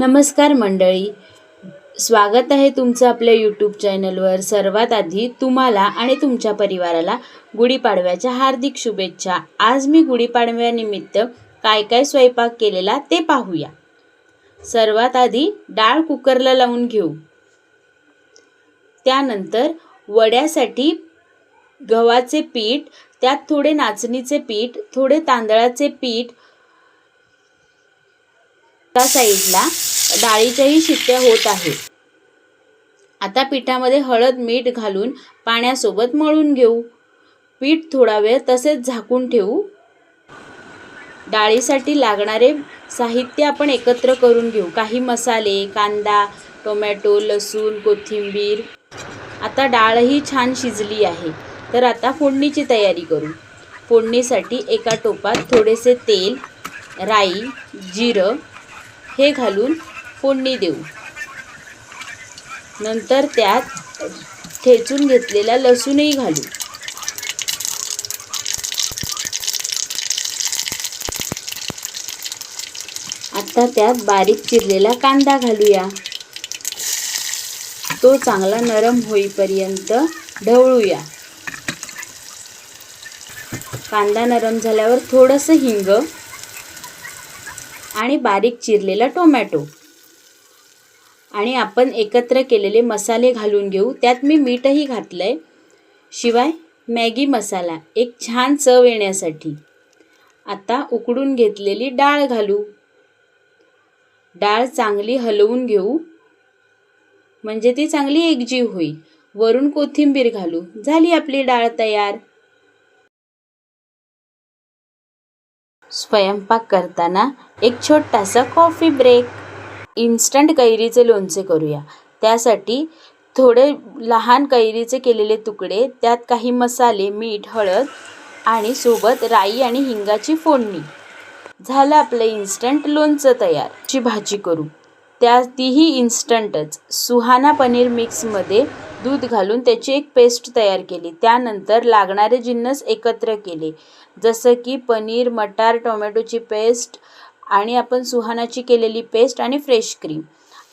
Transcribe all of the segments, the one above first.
नमस्कार मंडळी, स्वागत आहे तुमचं आपल्या यूट्यूब चॅनलवर। सर्वात आधी तुम्हाला आणि तुमच्या परिवाराला गुढीपाडव्याच्या हार्दिक शुभेच्छा। आज मी गुढीपाडव्यानिमित्त काय काय स्वयंपाक केलेला ते पाहूया। सर्वात आधी डाळ कुकरला लावून घेऊ। त्यानंतर वड्यासाठी गव्हाचे पीठ, त्यात थोडे नाचणीचे पीठ, थोडे तांदळाचे पीठ, त्या साईडला डाळीच्याही शिट्ट्या होत आहेत। आता पिठामध्ये हळद मीठ घालून पाण्यासोबत मळून घेऊ। पीठ थोडा वेळ तसेच झाकून ठेवू। डाळीसाठी लागणारे साहित्य आपण एकत्र करून घेऊ। काही मसाले, कांदा, टोमॅटो, लसूण, कोथिंबीर। आता डाळही छान शिजली आहे, तर आता फोडणीची तयारी करू। फोडणीसाठी एका टोपात थोडेसे तेल, राई, जिरं हे घालून फोडणी देऊ। नंतर त्यात ठेचून घेतलेला लसूणही घालू। आता त्यात बारीक चिरलेला कांदा घालूया। तो चांगला नरम होईपर्यंत ढवळूया। कांदा नरम झाल्यावर थोडंसं हिंग आणि बारीक चिरलेला टोमॅटो आणि आपण एकत्र केलेले मसाले घालून घेऊ। त्यात मी मीठही घातलंय, शिवाय मॅगी मसाला एक छान चव येण्यासाठी। आता उकडून घेतलेली डाळ घालू। डाळ चांगली हलवून घेऊ, म्हणजे ती चांगली एकजीव होईल। वरून कोथिंबीर घालू। झाली आपली डाळ तयार। स्वयंपाक करताना एक छोटासा कॉफी ब्रेक। इन्स्टंट कैरीचे लोणचे करूया। त्यासाठी थोडे लहान कैरीचे केलेले तुकडे, त्यात काही मसाले, मीठ, हळद आणि सोबत राई आणि हिंगाची फोडणी। झालं आपलं इन्स्टंट लोणचं तयार। ची भाजी करू, तीही इन्स्टंटच। सुहाना पनीर मिक्समध्ये दूध घालून त्याची एक पेस्ट तयार केली। त्यानंतर लागणारे जिन्नस एकत्र केले, जसं की पनीर, मटार, टोमॅटोची पेस्ट आणि आपण सुहानाची केलेली पेस्ट आणि फ्रेश क्रीम।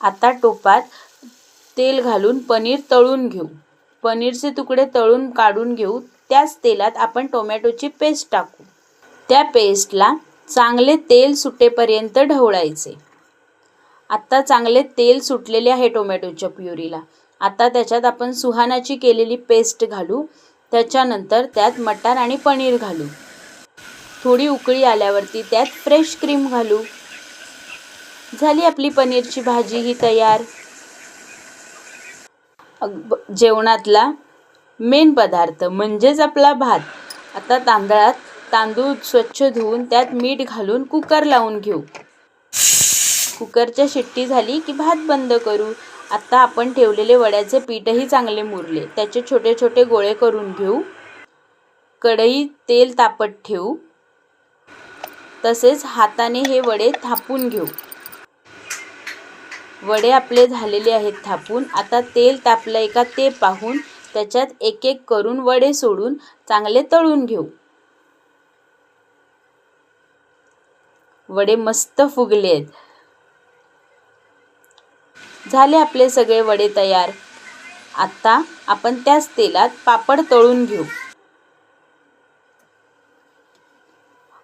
आता टोपात तेल घालून पनीर तळून घेऊ। पनीरचे तुकडे तळून काढून घेऊ। त्याच तेलात आपण टोमॅटोची पेस्ट टाकू। त्या पेस्टला चांगले तेल सुटेपर्यंत ढवळायचे। आता चांगले तेल सुटलेले आहे टोमॅटोच्या प्युरीला। आता त्याच्यात आपण सुहानाची केलेली पेस्ट घालू। त्याच्यानंतर त्यात मटार आणि पनीर घालू। थोडी उकळी आल्यावरती त्यात फ्रेश क्रीम घालू। झाली आपली पनीरची भाजी ही तयार। जेवणातला मेन पदार्थ म्हणजेच आपला भात। आता तांदूळ स्वच्छ धुवून त्यात मीठ घालून कुकर लावून घेऊ। कुकरच्या शिट्टी झाली की भात बंद करू। आता आपण ठेवलेले वड्याचे पीठही चांगले मुरले, त्याचे छोटे छोटे गोळे करून घेऊ। कढईत तेल तापत ठेवू, तसेच हाताने हे वडे थापून घेऊ। वडे आपले झालेले आहेत थापून। आता तेल तापलंय का ते पाहून त्याच्यात एक एक करून वडे सोडून चांगले तळून घेऊ। वडे मस्त फुगलेत। झाले आपले सगळे वडे तयार। आता आपण त्याच तेलात पापड तळून घेऊ।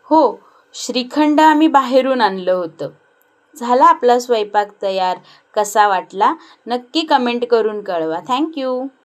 हो, श्रीखंड आम्ही बाहेरून आणलं होतं। झाला आपला स्वयंपाक तयार। कसा वाटला नक्की कमेंट करून कळवा। थँक्यू।